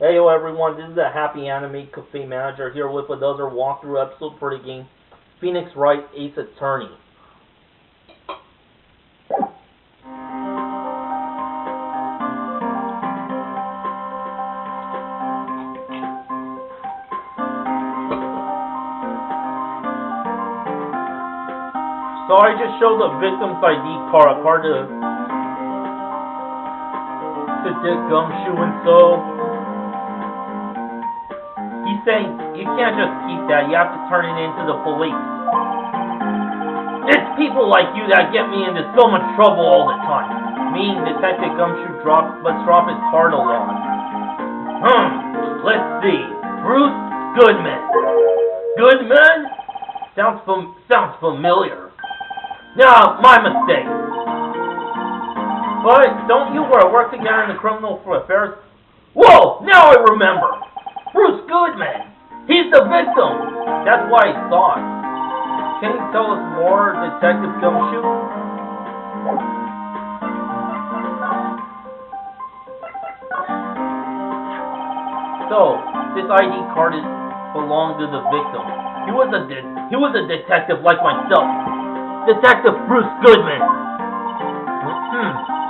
Hey everyone, this is the HappyAnimaidCafeManager here with another walkthrough episode for the game Phoenix Wright Ace Attorney. So I just showed the victim's ID card, a card to Dick Gumshoe, and so he's saying you can't just keep that, you have to turn it into the police. It's people like you that get me into so much trouble all the time. Meaning Detective Gumshoe let's drop his card along. Let's see. Bruce Goodman. Goodman? Sounds familiar. No, my mistake. But don't you work together in the criminal affairs? Whoa! Now I remember! Bruce Goodman! He's the victim! That's why I thought. Can you tell us more, Detective Gumshoe? So, this ID card belonged to the victim. He was a detective like myself. Detective Bruce Goodman!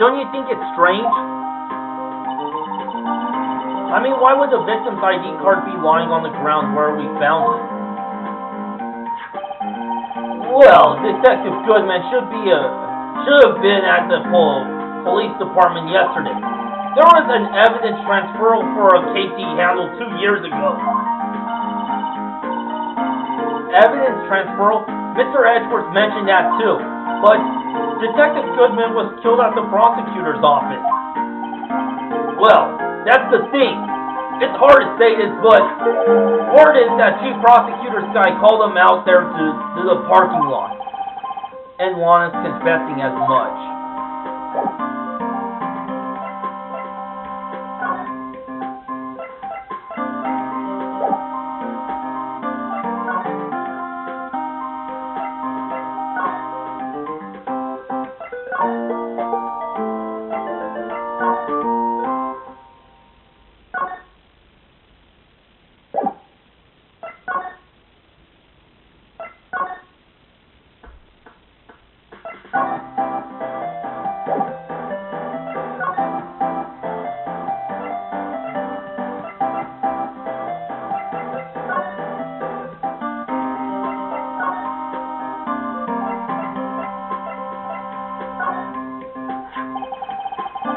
Don't you think it's strange? I mean, why would the victim's ID card be lying on the ground where we found it? Well, Detective Goodman should have been at the police department yesterday. There was an evidence transfer for a case he handled 2 years ago. Evidence transfer? Mr. Edgeworth mentioned that too, but Detective Goodman was killed at the prosecutor's office. Well, that's the thing. It's hard to say this, but word is that Chief Prosecutor's guy called him out there to the parking lot. And Juan is confessing as much.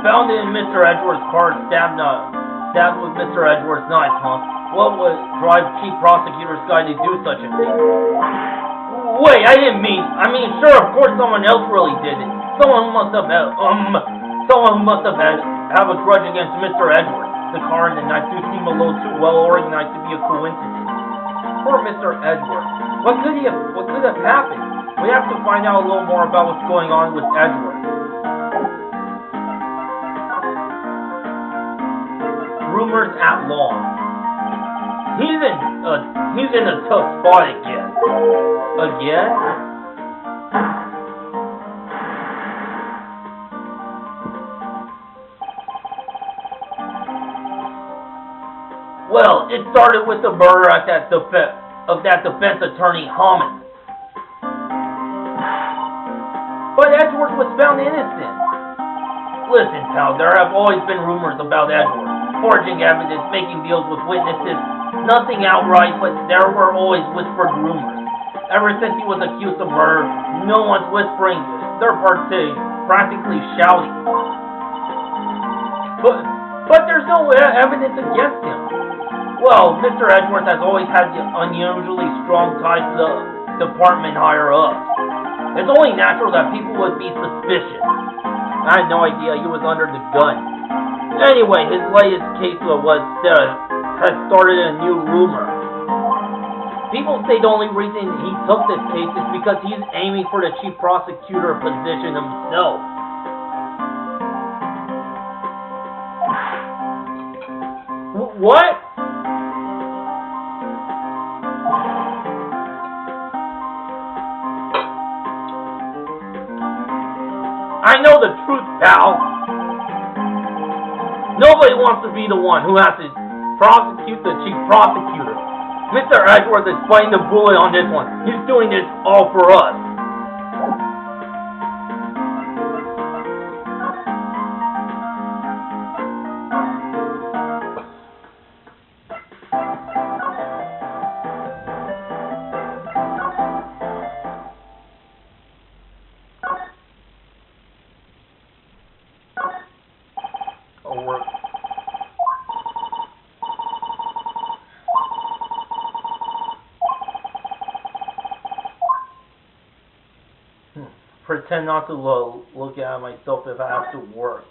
Found it in Mr. Edgeworth's car, stabbed with Mr. Edgeworth's knife, huh? What would drive Chief Prosecutor's guy to do such a thing? Wait, I mean, sure, of course someone else really did it. Someone must have have a grudge against Mr. Edgeworth. The car and the knife do seem a little too well organized to be a coincidence. Poor Mr. Edgeworth. What could have happened? We have to find out a little more about what's going on with Edgeworth. Rumors at law. He's in a tough spot again. Again? Well, it started with the murder of that defense attorney Hammond. But Edgeworth was found innocent. Listen, pal, there have always been rumors about Edgeworth. Forging evidence, making deals with witnesses, nothing outright, but there were always whispered rumors. Ever since he was accused of murder, no one's whispering, they're practically shouting. But there's no evidence against him. Well, Mr. Edgeworth has always had unusually strong ties to the department higher up. It's only natural that people would be suspicious. I had no idea he was under the gun. Anyway, his latest case has started a new rumor. People say the only reason he took this case is because he's aiming for the chief prosecutor position himself. What? I know the truth, pal. Nobody wants to be the one who has to prosecute the chief prosecutor. Mr. Edgeworth is biting the bullet on this one. He's doing this all for us. Pretend not to look at myself if I have to work.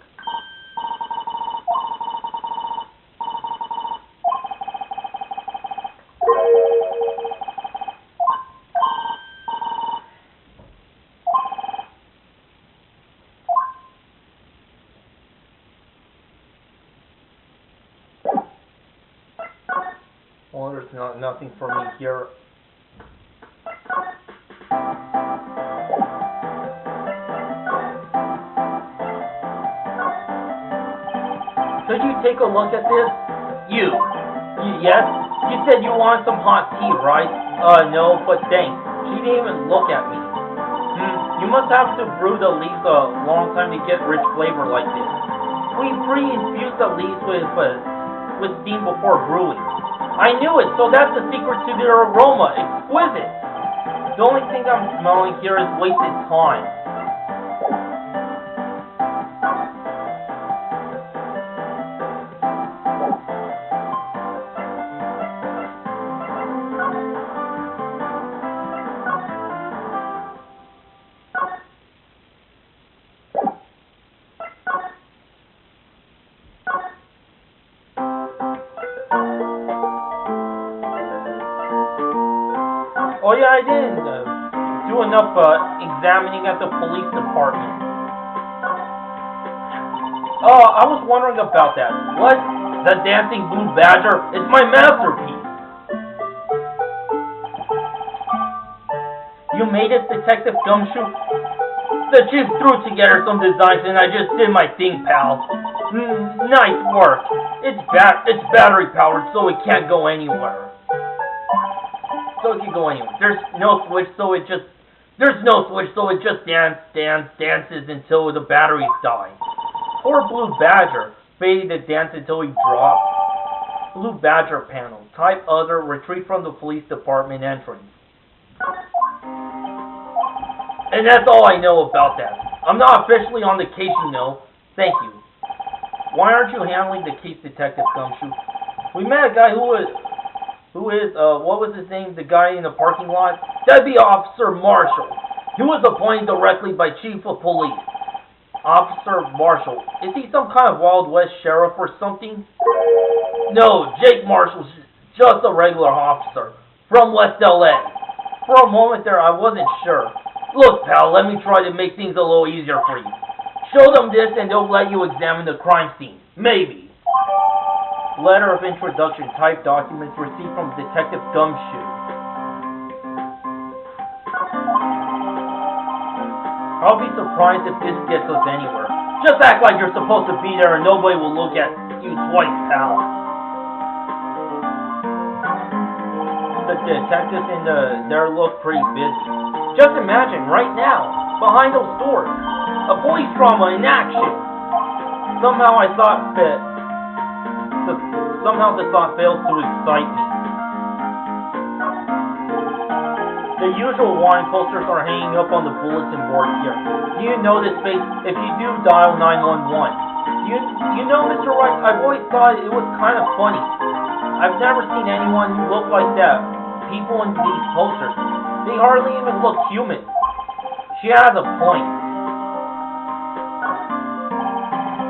Well, there's nothing for me here. Could you take a look at this? Yes? You said you want some hot tea, right? No, but thanks. She didn't even look at me. You must have to brew the leaves a long time to get rich flavor like this. We pre-infuse the leaves with steam before brewing. I knew it, so that's the secret to their aroma. Exquisite. The only thing I'm smelling here is wasted time. Oh yeah, I didn't do enough examining at the police department. Oh, I was wondering about that. What? The dancing blue badger? It's my masterpiece. You made it, Detective Gumshoe? The chief threw together some designs and I just did my thing, pal. Nice work. It's battery powered, so it can't go anywhere. There's no switch, so it just dances until the batteries die. Poor Blue Badger, fading to dance until he dropped. Blue Badger panel, type other, retreat from the police department entrance. And that's all I know about that. I'm not officially on the case, you know. Thank you. Why aren't you handling the case, Detective Gumshoe? We met a guy who is, what was his name, the guy in the parking lot? That'd be Officer Marshall. He was appointed directly by Chief of Police. Officer Marshall. Is he some kind of Wild West sheriff or something? No, Jake Marshall's just a regular officer from West LA. For a moment there, I wasn't sure. Look, pal, let me try to make things a little easier for you. Show them this and they'll let you examine the crime scene. Maybe. Letter of introduction, type documents received from Detective Gumshoe. I'll be surprised if this gets us anywhere. Just act like you're supposed to be there and nobody will look at you twice, pal. The detectives in there look pretty busy. Just imagine, right now, behind those doors, a police drama in action. Somehow the thought fails to excite me. The usual warning posters are hanging up on the bulletin board here. Do you know this face? If you do, dial 911. You know, Mr. Wright, I've always thought it was kind of funny. I've never seen anyone who looked like that. People in these posters, they hardly even look human. She has a point.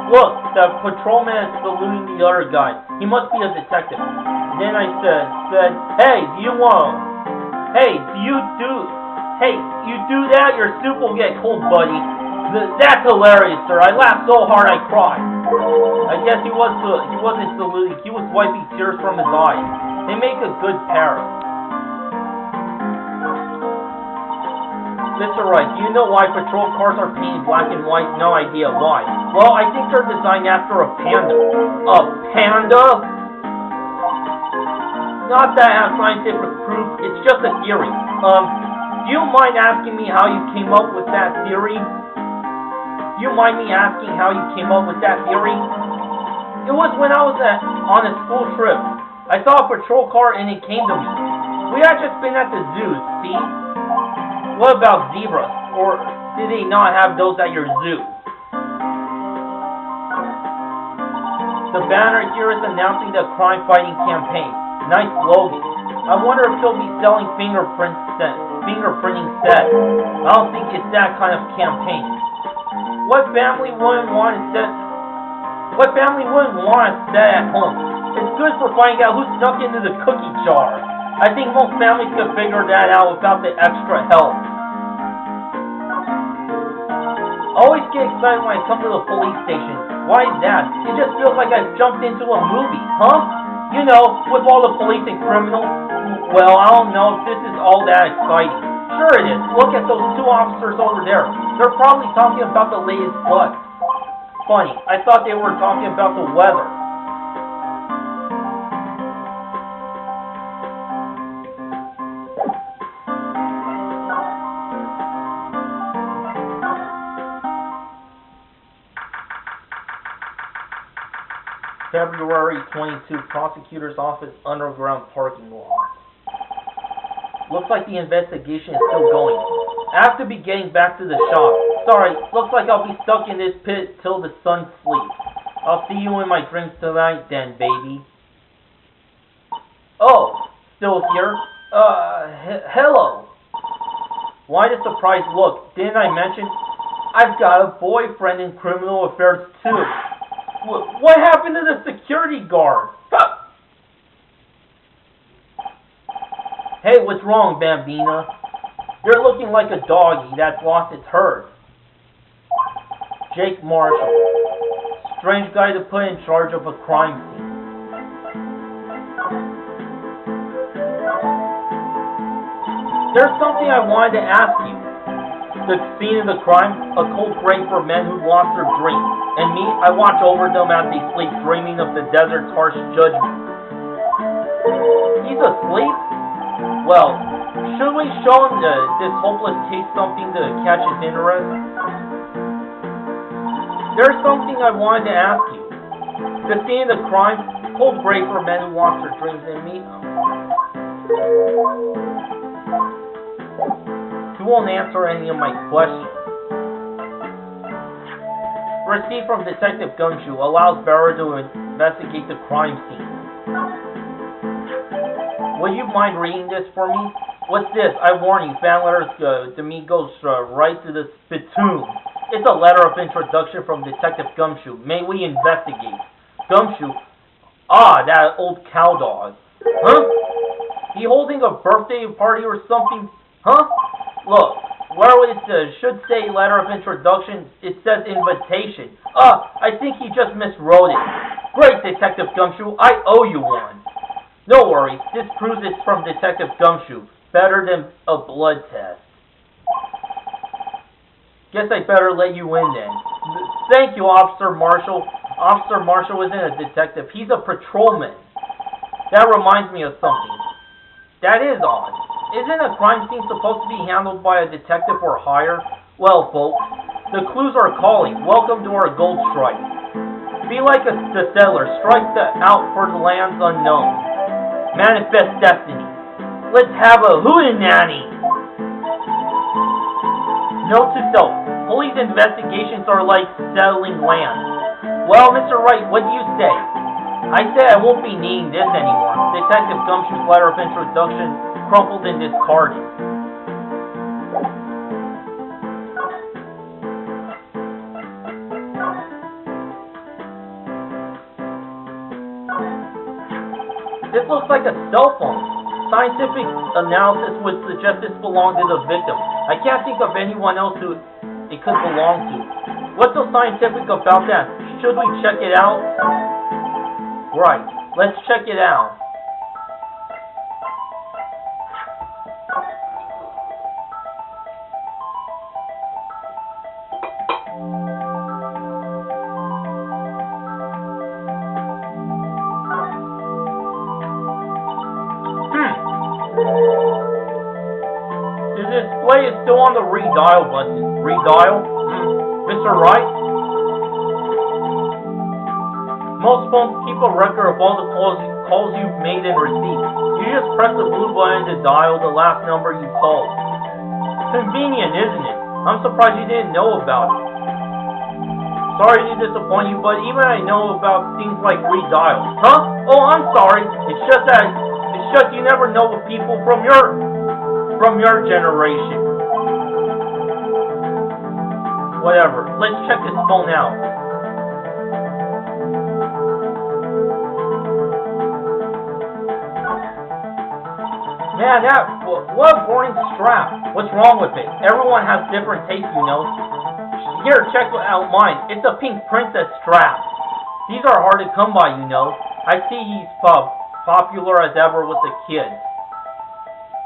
Look, the patrolman is saluting the other guy. He must be a detective. Then I said, hey, you do that, your soup will get cold, buddy. That's hilarious, sir. I laughed so hard I cried. I guess he wasn't saluting. He was wiping tears from his eyes. They make a good pair. Mr. Wright, do you know why patrol cars are painted black and white? No idea why. Well, I think they're designed after a panda. A panda? Not that I have scientific proof, it's just a theory. Do you mind asking me how you came up with that theory? Do you mind me asking how you came up with that theory? It was when I was on a school trip. I saw a patrol car and it came to me. We had just been at the zoo, see? What about zebras? Or did they not have those at your zoo? The banner here is announcing the crime-fighting campaign. Nice slogan. I wonder if they'll be selling fingerprinting sets. I don't think it's that kind of campaign. What family wouldn't want to set at home? It's good for finding out who snuck into the cookie jar. I think most families could figure that out without the extra help. I always get excited when I come to the police station. Why is that? It just feels like I've jumped into a movie, huh? You know, with all the police and criminals. Well, I don't know if this is all that exciting. Sure it is. Look at those two officers over there. They're probably talking about the latest bug. Funny, I thought they were talking about the weather. February 22, Prosecutor's Office underground parking lot. Looks like the investigation is still going. I have to be getting back to the shop. Sorry, looks like I'll be stuck in this pit till the sun sleeps. I'll see you in my dreams tonight then, baby. Oh, still here? Hello. Why the surprised look? Didn't I mention I've got a boyfriend in criminal affairs too? What happened to the security guard? Hey, what's wrong, Bambina? You're looking like a doggy that's lost its herd. Jake Marshall. Strange guy to put in charge of a crime scene. There's something I wanted to ask you. The scene of the crime, a cold grave for men who lost their dreams. And me, I watch over them as they sleep, dreaming of the desert's harsh judgment. He's asleep? Well, should we show him this hopeless case something to catch his interest? There's something I wanted to ask you. The scene of the crime, cold grave for men who lost their dreams, and me. He won't answer any of my questions. Receipt from Detective Gumshoe allows Barra to investigate the crime scene. Would you mind reading this for me? What's this? I warn you, fan letters to me goes right to the spittoon. It's a letter of introduction from Detective Gumshoe. May we investigate? Gumshoe? Ah, that old cowdog. Huh? He holding a birthday party or something? Huh? Look. Where it should say letter of introduction, it says invitation. I think he just miswrote it. Great, Detective Gumshoe, I owe you one. No worries, this proves it's from Detective Gumshoe. Better than a blood test. Guess I better let you in then. Thank you, Officer Marshall. Officer Marshall isn't a detective, he's a patrolman. That reminds me of something. That is odd. Isn't a crime scene supposed to be handled by a detective or hire? Well, folks, the clues are calling. Welcome to our gold strike. Be like the settler. Strike out for the lands unknown. Manifest destiny. Let's have a hootenanny. Note to self. Police investigations are like settling land. Well, Mr. Wright, what do you say? I say I won't be needing this anymore. Detective Gumshoe's letter of introduction crumpled and discarded. This looks like a cell phone. Scientific analysis would suggest this belonged to the victim. I can't think of anyone else who it could belong to. What's so scientific about that? Should we check it out? Right, let's check it out. display is still on the redial button. Redial? Mr. Wright? Most phones keep a record of all the calls you've made and received. You just press the blue button to dial the last number you called. Convenient, isn't it? I'm surprised you didn't know about it. Sorry to disappoint you, but even I know about things like redials. Huh? Oh, I'm sorry. It's just you never know with people from your generation. Whatever. Let's check his phone out. Man, what a boring strap. What's wrong with it? Everyone has different tastes, you know. Here, check out mine. It's a pink princess strap. These are hard to come by, you know. I see he's popular as ever with the kids.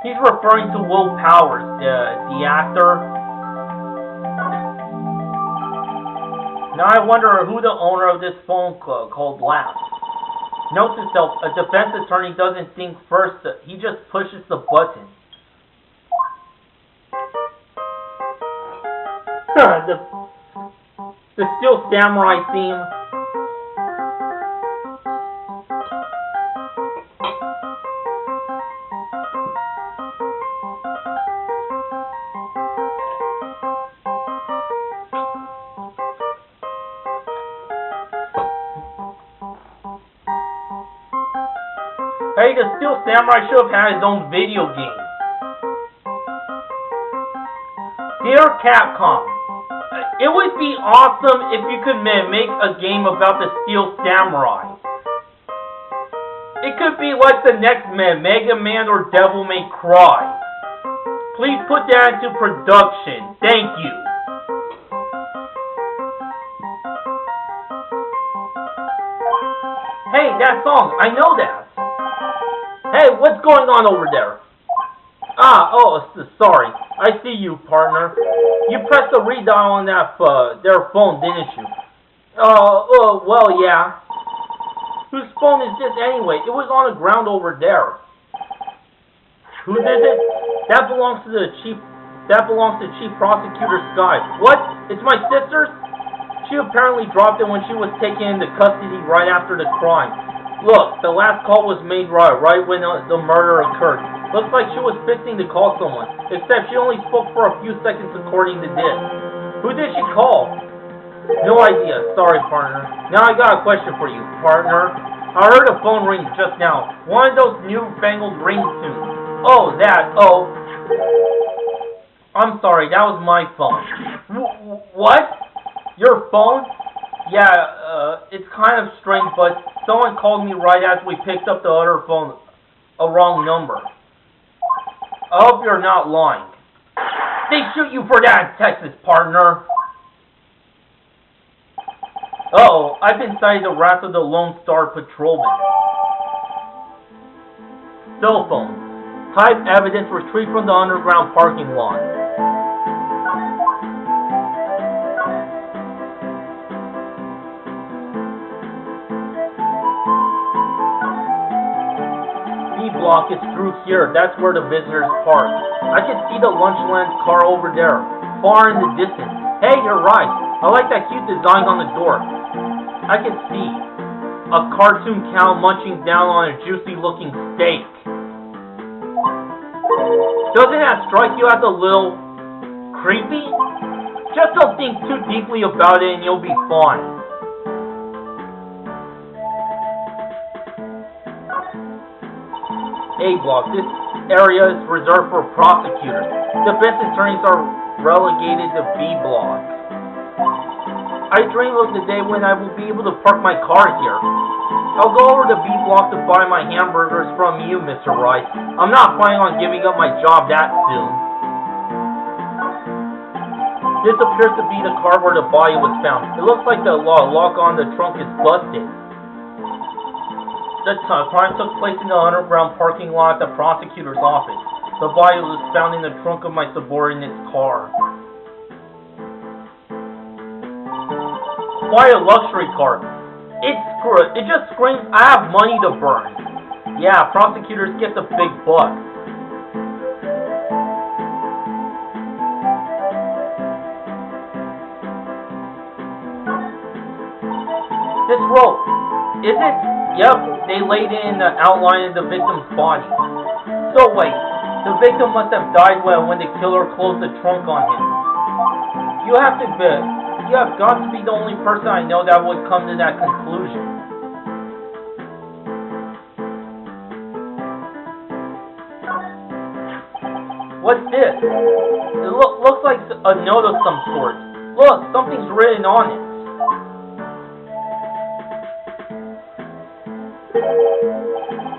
He's referring to Will Powers, the actor. Now I wonder who the owner of this phone called last. Note to self, a defense attorney doesn't think first, he just pushes the button. The Steel Samurai theme. Hey, the Steel Samurai should have had his own video game. Dear Capcom, it would be awesome if you could make a game about the Steel Samurai. It could be like the next Mega Man or Devil May Cry. Please put that into production. Thank you. Hey, that song, I know that. Hey, what's going on over there? Sorry. I see you, partner. You pressed the redial on that their phone, didn't you? Well, yeah. Whose phone is this anyway? It was on the ground over there. Whose is it? That belongs to Chief Prosecutor Sky. What? It's my sister's? She apparently dropped it when she was taken into custody right after the crime. Look, the last call was made right when the murder occurred. Looks like she was fixing to call someone, except she only spoke for a few seconds according to this. Who did she call? No idea. Sorry, partner. Now I got a question for you, partner. I heard a phone ring just now. One of those newfangled ringtones. Oh, that. Oh. I'm sorry, that was my phone. What? Your phone? Yeah, it's kind of strange, but someone called me right as we picked up the other phone. A wrong number. I hope you're not lying. They shoot you for that in Texas, partner. Uh-oh, I've been sighted the wrath of the Lone Star Patrolman. Cell phone. Type evidence retrieved from the underground parking lot. Block is through here. That's where the visitors park. I can see the Lunchland car over there, far in the distance. Hey, you're right. I like that cute design on the door. I can see a cartoon cow munching down on a juicy-looking steak. Doesn't that strike you as a little creepy? Just don't think too deeply about it and you'll be fine. A block. This area is reserved for prosecutors. Defense attorneys are relegated to B block. I dream of the day when I will be able to park my car here. I'll go over to B block to buy my hamburgers from you, Mr. Wright. I'm not planning on giving up my job that soon. This appears to be the car where the body was found. It looks like the lock on the trunk is busted. The crime took place in the underground parking lot at the prosecutor's office. The body was found in the trunk of my subordinate's car. Quite a luxury car. It just screams, I have money to burn. Yeah, prosecutors get the big bucks. Is it? Yep, they laid in the outline of the victim's body. So wait, the victim must have died when the killer closed the trunk on him. You have got to be the only person I know that would come to that conclusion. What's this? It looks like a note of some sort. Look, something's written on it.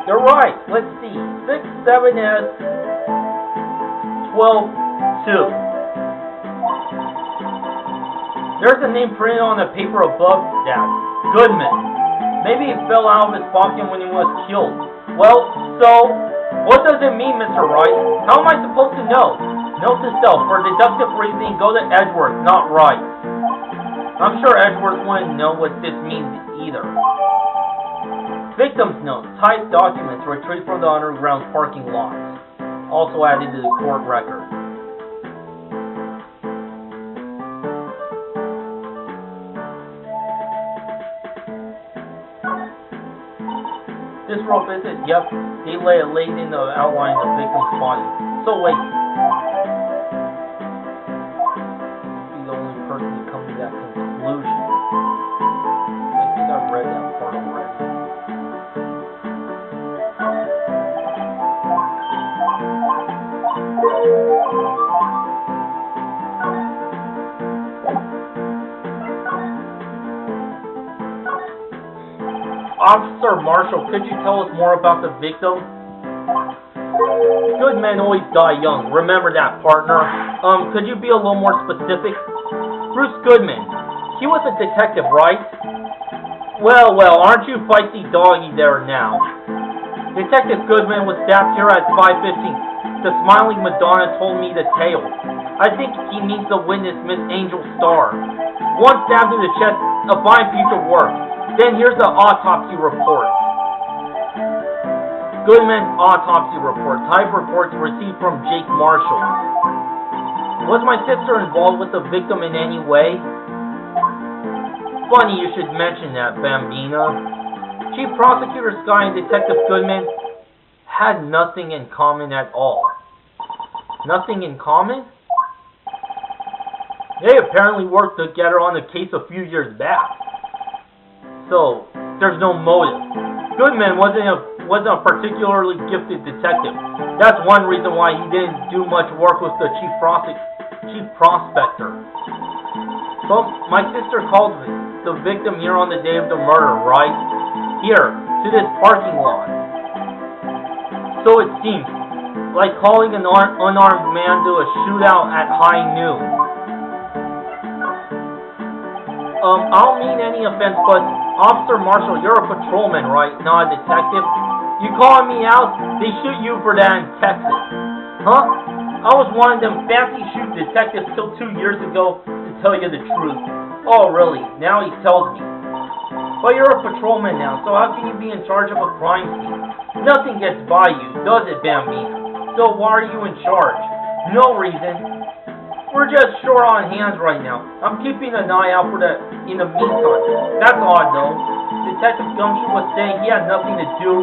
You're right. Let's see. 67S 12-2. There's a name printed on the paper above that. Goodman. Maybe it fell out of his pocket when he was killed. Well, so, what does it mean, Mr. Wright? How am I supposed to know? Note to self, for deductive reasoning, go to Edgeworth, not Wright. I'm sure Edgeworth wouldn't know what this means either. Victim's note, typed documents retrieved from the underground parking lots. Also added to the court record. This rope is it? Yep. They laid in the outline of the victim's body. So wait. He's the only person to come to that conclusion. I think I've read that part already. Officer Marshall, could you tell us more about the victim? Good men always die young. Remember that, partner. Could you be a little more specific? Bruce Goodman. He was a detective, right? Well, aren't you feisty doggy there now? Detective Goodman was stabbed here at 5:15. The smiling Madonna told me the tale. I think he means the witness, Miss Angel Starr. One stab to the chest, a fine piece of work. Then here's the autopsy report. Goodman's autopsy report. Type reports received from Jake Marshall. Was my sister involved with the victim in any way? Funny you should mention that, Bambina. Chief Prosecutor Sky and Detective Goodman had nothing in common at all. Nothing in common? They apparently worked together on a case a few years back. So, there's no motive. Goodman wasn't a particularly gifted detective. That's one reason why he didn't do much work with the chief prospector. Well, my sister called the victim here on the day of the murder, right? Here, to this parking lot. So it seems, like calling an unarmed man to a shootout at high noon. I don't mean any offense, but Officer Marshall, you're a patrolman, right? Not a detective. You calling me out? They shoot you for that in Texas. Huh? I was one of them fancy shoot detectives till 2 years ago, to tell you the truth. Oh, really? Now he tells me. But you're a patrolman now, so how can you be in charge of a crime scene? Nothing gets by you, does it, Bambina? So why are you in charge? No reason. We're just short on hands right now. I'm keeping an eye out for that in the meantime. That's odd, though. Detective Gumshoe was saying he had nothing to do.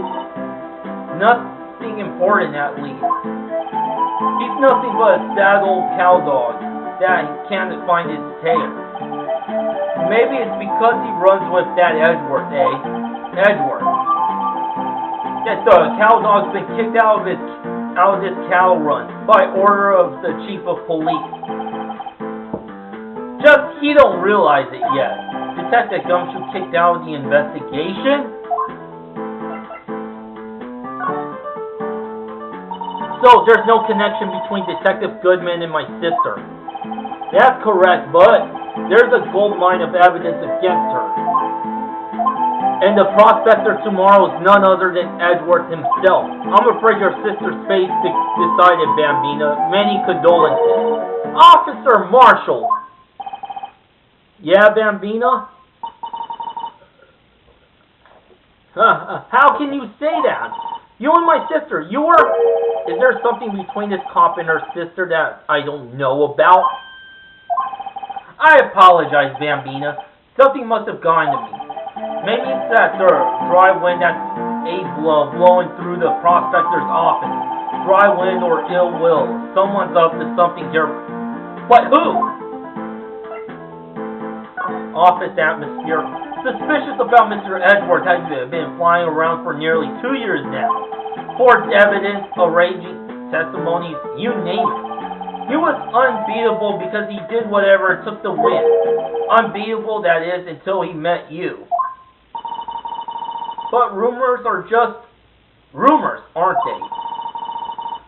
Nothing important, at least. He's nothing but a sad old cow dog that can't find his tail. Maybe it's because he runs with that Edgeworth, eh? Edgeworth. That the cow dog's been kicked out of this cattle run by order of the chief of police. Just he don't realize it yet. Detective Gumshoe kicked out of the investigation? So there's no connection between Detective Goodman and my sister. That's correct, but there's a gold mine of evidence against her. And the prospector tomorrow is none other than Edgeworth himself. I'm afraid your sister's fate decided, Bambina. Many condolences. Officer Marshall! Yeah, Bambina? How can you say that? You and my sister, you were... Is there something between this cop and her sister that I don't know about? I apologize, Bambina. Something must have gone to me. Maybe it's that dry wind that's blowing through the prospector's office. Dry wind or ill will. Someone's up to something here. But who? Office atmosphere. Suspicious about Mr. Edwards has been flying around for nearly 2 years now. Court evidence, arranging testimonies, you name it. He was unbeatable because he did whatever it took to win. Unbeatable, that is, until he met you. But rumors are just rumors, aren't they?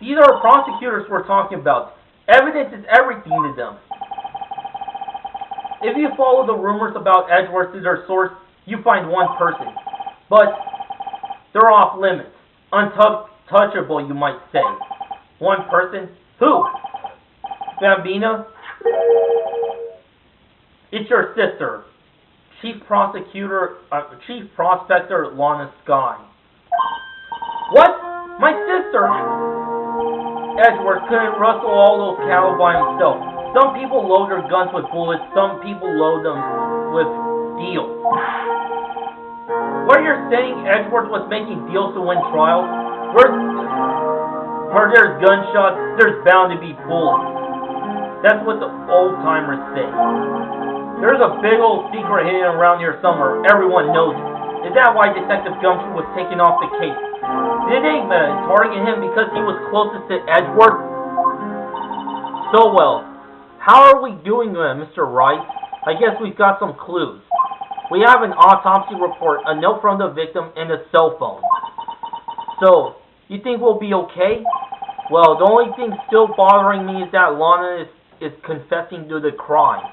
These are prosecutors we're talking about. Evidence is everything to them. If you follow the rumors about Edwards to their source, you find one person. But they're off limits. Untouchable, you might say. One person? Who? Bambina? It's your sister. Chief Prospector Lana Sky. What? My sister? Edward couldn't rustle all those cattle by himself. Some people load their guns with bullets, some people load them with deals. What you're saying, Edward was making deals to win trials? Where there's gunshots, there's bound to be bullets. That's what the old-timers say. There's a big old secret hidden around here somewhere. Everyone knows it. Is that why Detective Gumshoe was taken off the case? Did they target him because he was closest to Edward? So well. How are we doing, Mr. Wright? I guess we've got some clues. We have an autopsy report, a note from the victim, and a cell phone. So, you think we'll be okay? Well, the only thing still bothering me is that Lana is confessing to the crime.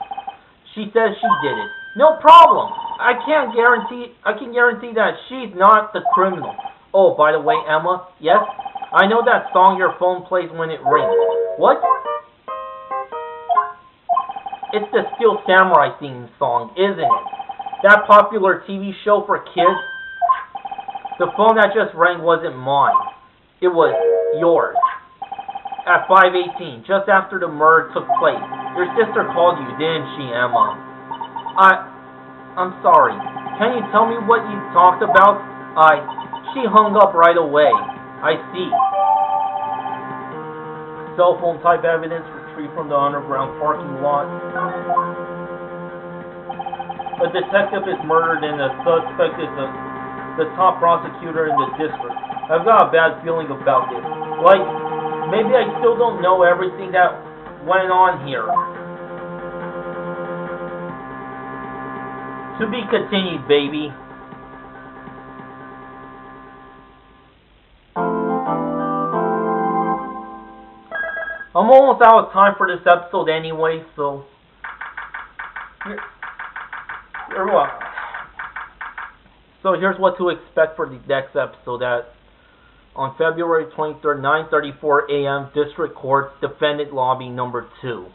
She says she did it. No problem. I can guarantee that she's not the criminal. Oh, by the way, Emma, yes? I know that song your phone plays when it rings. What? It's the Steel Samurai theme song, isn't it? That popular TV show for kids? The phone that just rang wasn't mine. It was yours. At 5:18, just after the murder took place, your sister called you, didn't she, Emma? I'm sorry. Can you tell me what you talked about? She hung up right away. I see. Cell phone type evidence retrieved from the underground parking lot. A detective is murdered and the suspect is the top prosecutor in the district. I've got a bad feeling about this. Like, maybe I still don't know everything that went on here. To be continued, baby. I'm almost out of time for this episode anyway, so here's what to expect for the next episode. On February 23rd, 9:34 a.m., District Court, Defendant Lobby Number 2.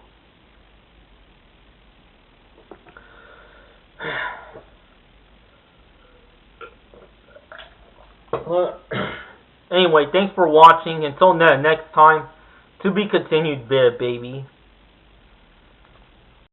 Anyway, thanks for watching. Until next time, to be continued, baby.